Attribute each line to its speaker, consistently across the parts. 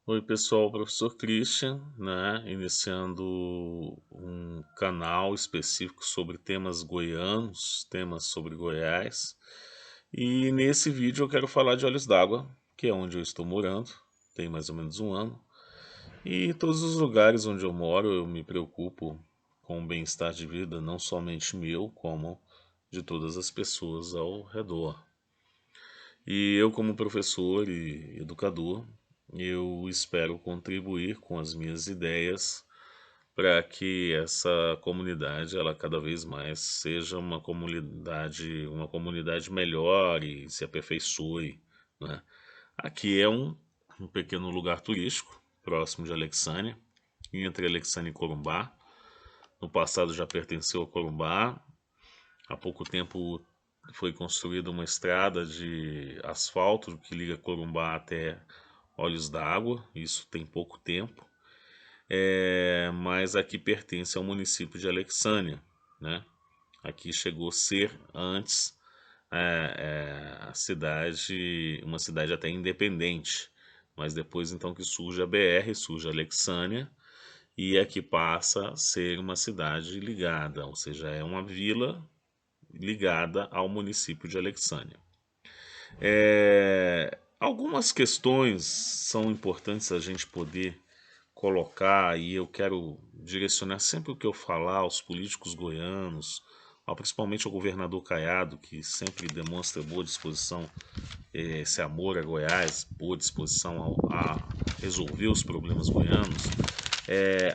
Speaker 1: Oi pessoal, professor Christian, né? Iniciando um canal específico sobre temas goianos, temas sobre Goiás. E nesse vídeo eu quero falar de Olhos d'Água, que é onde eu estou morando, tem mais ou menos um ano. E todos os lugares onde eu moro eu me preocupo com o bem-estar de vida, não somente meu, como de todas as pessoas ao redor. E eu, como professor e educador, eu espero contribuir com as minhas ideias para que essa comunidade, ela cada vez mais seja uma comunidade melhor e se aperfeiçoe, né? Aqui é um pequeno lugar turístico, próximo de Alexânia, entre Alexânia e Corumbá. No passado já pertenceu a Corumbá. Há pouco tempo foi construída uma estrada de asfalto que liga Corumbá até Olhos d'Água, isso tem pouco tempo, mas aqui pertence ao município de Alexânia, né? Aqui chegou a ser antes a cidade, uma cidade até independente, mas depois então que surge a BR, surge a Alexânia, e aqui passa a ser uma cidade ligada, ou seja, é uma vila ligada ao município de Alexânia. Algumas questões são importantes a gente poder colocar, e eu quero direcionar sempre o que eu falar aos políticos goianos, principalmente ao governador Caiado, que sempre demonstra boa disposição, esse amor a Goiás, boa disposição a resolver os problemas goianos.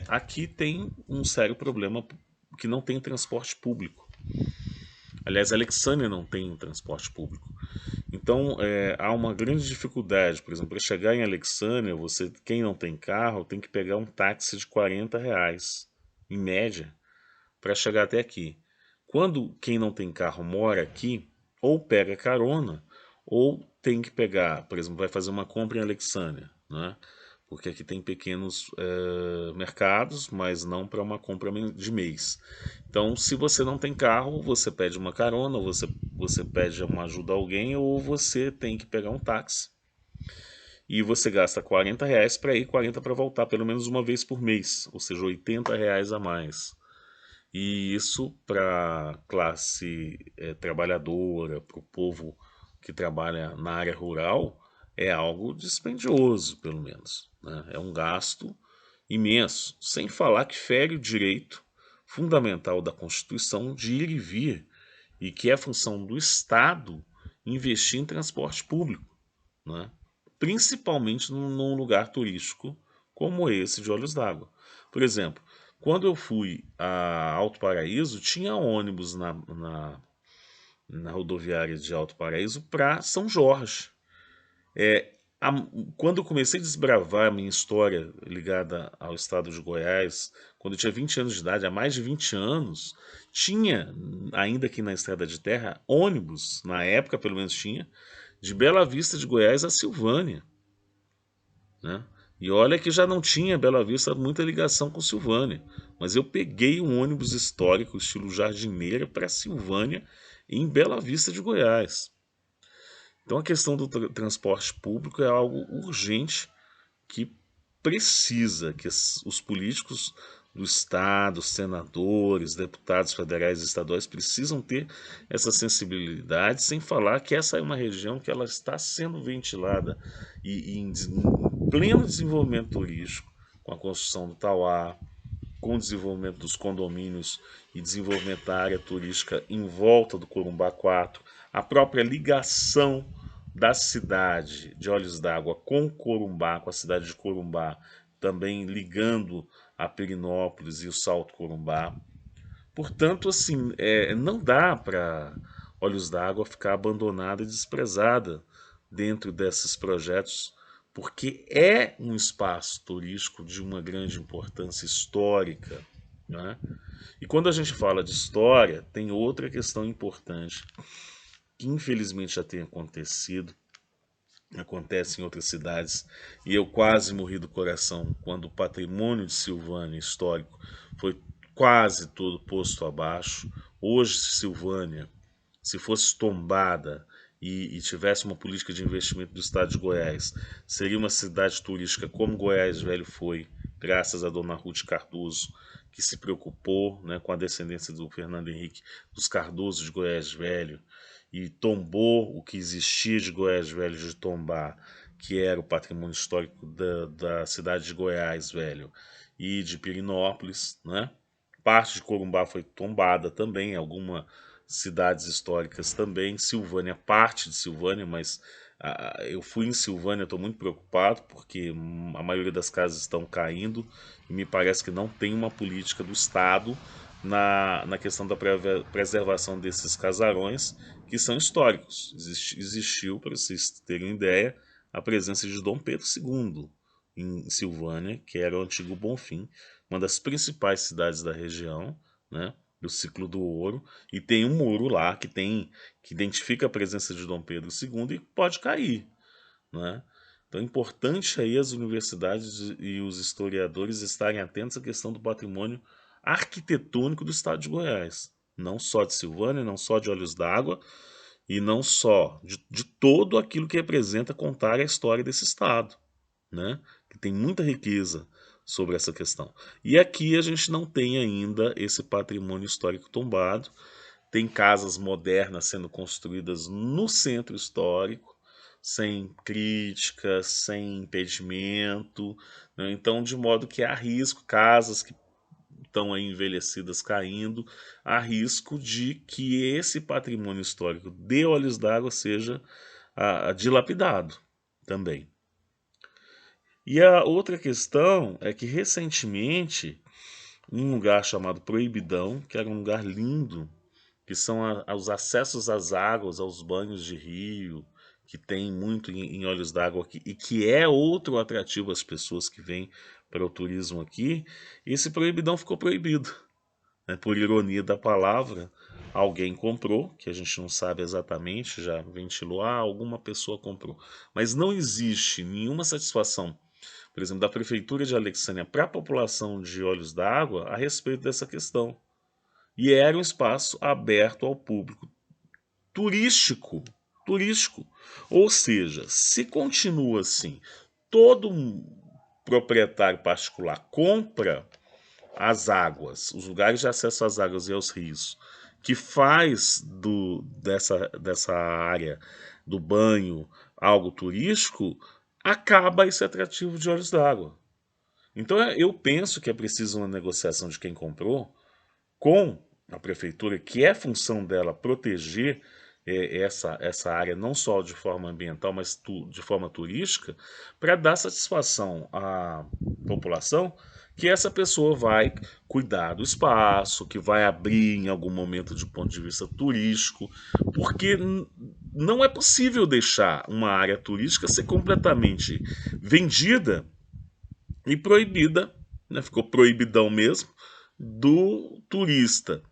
Speaker 1: Aqui tem um sério problema que não tem transporte público. Aliás, Alexânia não tem transporte público. Então, há uma grande dificuldade. Por exemplo, para chegar em Alexânia, quem não tem carro, tem que pegar um táxi de R$ 40, em média, para chegar até aqui. Quando quem não tem carro mora aqui, ou pega carona, ou tem que pegar, por exemplo, vai fazer uma compra em Alexânia, né? Porque aqui tem pequenos mercados, mas não para uma compra de mês. Então, se você não tem carro, você pede uma carona, você pede uma ajuda a alguém, ou você tem que pegar um táxi. E você gasta R$ 40 para ir, 40 para voltar, pelo menos uma vez por mês, ou seja, R$ 80 a mais. E isso para a classe trabalhadora, para o povo que trabalha na área rural, é algo dispendioso, pelo menos, né? É um gasto imenso, sem falar que fere o direito fundamental da Constituição de ir e vir, e que é função do Estado investir em transporte público, né? Principalmente num lugar turístico como esse de Olhos d'Água. Por exemplo, quando eu fui a Alto Paraíso, tinha ônibus na rodoviária de Alto Paraíso para São Jorge. É, a- Quando eu comecei a desbravar a minha história ligada ao estado de Goiás, quando eu tinha 20 anos de idade, há mais de 20 anos, tinha, ainda aqui na estrada de terra, ônibus, na época pelo menos tinha, de Bela Vista de Goiás a Silvânia, né? E olha que já não tinha Bela Vista muita ligação com Silvânia, mas eu peguei um ônibus histórico estilo jardineira para Silvânia em Bela Vista de Goiás. Então a questão do transporte público é algo urgente que precisa que os políticos do Estado, senadores, deputados federais e estaduais precisam ter essa sensibilidade, sem falar que essa é uma região que ela está sendo ventilada em pleno desenvolvimento turístico, com a construção do Tauá, com o desenvolvimento dos condomínios e desenvolvimento da área turística em volta do Corumbá 4, a própria ligação da cidade de Olhos d'Água com Corumbá, com a cidade de Corumbá, também ligando a Perinópolis e o Salto Corumbá. Portanto, assim, não dá para Olhos d'Água ficar abandonada e desprezada dentro desses projetos, porque é um espaço turístico de uma grande importância histórica, né? E quando a gente fala de história, tem outra questão importante que infelizmente já tem acontecido, acontece em outras cidades, e eu quase morri do coração quando o patrimônio de Silvânia histórico foi quase todo posto abaixo. Hoje, Silvânia, se fosse tombada e tivesse uma política de investimento do estado de Goiás, seria uma cidade turística como Goiás Velho foi, graças a dona Ruth Cardoso, que se preocupou, né, com a descendência do Fernando Henrique dos Cardoso de Goiás Velho e tombou o que existia de Goiás Velho de tombar, que era o patrimônio histórico da cidade de Goiás Velho e de Pirinópolis, né? Parte de Corumbá foi tombada também, algumas cidades históricas também. Silvânia, parte de Silvânia, mas eu fui em Silvânia, estou muito preocupado porque a maioria das casas estão caindo e me parece que não tem uma política do Estado na questão da preservação desses casarões que são históricos. Existiu, para vocês terem ideia, a presença de Dom Pedro II em Silvânia, que era o antigo Bonfim, uma das principais cidades da região, né, do ciclo do ouro, e tem um muro lá que identifica a presença de Dom Pedro II e pode cair, né? Então é importante aí as universidades e os historiadores estarem atentos à questão do patrimônio arquitetônico do estado de Goiás, não só de Silvânia, não só de Olhos d'Água e não só de todo aquilo que representa contar a história desse estado, né? Que tem muita riqueza sobre essa questão. E aqui a gente não tem ainda esse patrimônio histórico tombado. Tem casas modernas sendo construídas no centro histórico, sem crítica, sem impedimento, né? Então, de modo que há risco, casas que estão aí envelhecidas caindo, há risco de que esse patrimônio histórico de Olhos d'Água seja dilapidado também. E a outra questão é que recentemente, um lugar chamado Proibidão, que era um lugar lindo, que são os acessos às águas, aos banhos de rio, que tem muito em Olhos d'Água aqui, e que é outro atrativo às pessoas que vêm para o turismo aqui, esse Proibidão ficou proibido, né? Por ironia da palavra, alguém comprou, que a gente não sabe exatamente, já ventilou, alguma pessoa comprou. Mas não existe nenhuma satisfação, por exemplo, da Prefeitura de Alexânia para a população de Olhos d'Água a respeito dessa questão. E era um espaço aberto ao público turístico. Turístico. Ou seja, se continua assim, todo proprietário particular compra as águas, os lugares de acesso às águas e aos rios, que faz dessa área do banho algo turístico, acaba esse atrativo de Olhos d'Água. Então eu penso que é preciso uma negociação de quem comprou com a prefeitura, que é função dela proteger essa área não só de forma ambiental, mas de forma turística, para dar satisfação à população que essa pessoa vai cuidar do espaço, que vai abrir em algum momento de ponto de vista turístico, porque não é possível deixar uma área turística ser completamente vendida e proibida, né, ficou proibidão mesmo, do turista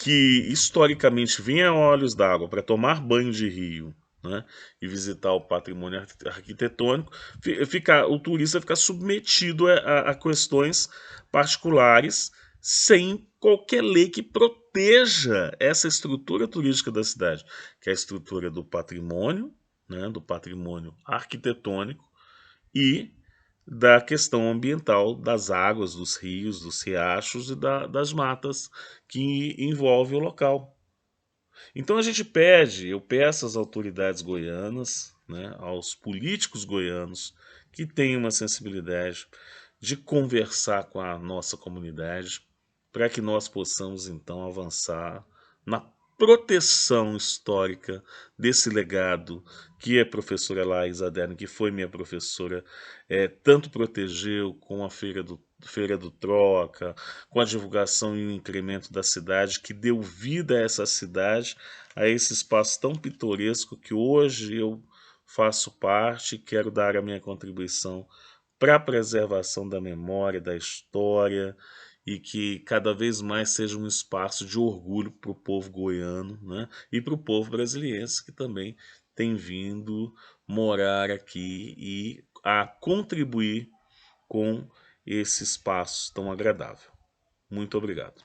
Speaker 1: que historicamente vinha a Olhos d'Água para tomar banho de rio, né, e visitar o patrimônio arquitetônico, o turista fica submetido a questões particulares sem qualquer lei que proteja essa estrutura turística da cidade, que é a estrutura do patrimônio, né, do patrimônio arquitetônico e da questão ambiental das águas, dos rios, dos riachos e das matas que envolve o local. Então eu peço às autoridades goianas, né, aos políticos goianos que tenham uma sensibilidade de conversar com a nossa comunidade para que nós possamos então avançar na proteção histórica desse legado que a professora Laís Aderno, que foi minha professora, tanto protegeu com a Feira do Troca, com a divulgação e o incremento da cidade, que deu vida a essa cidade, a esse espaço tão pitoresco que hoje eu faço parte e quero dar a minha contribuição para a preservação da memória, da história, e que cada vez mais seja um espaço de orgulho para o povo goiano, né? E para o povo brasiliense, que também tem vindo morar aqui e a contribuir com esse espaço tão agradável. Muito obrigado.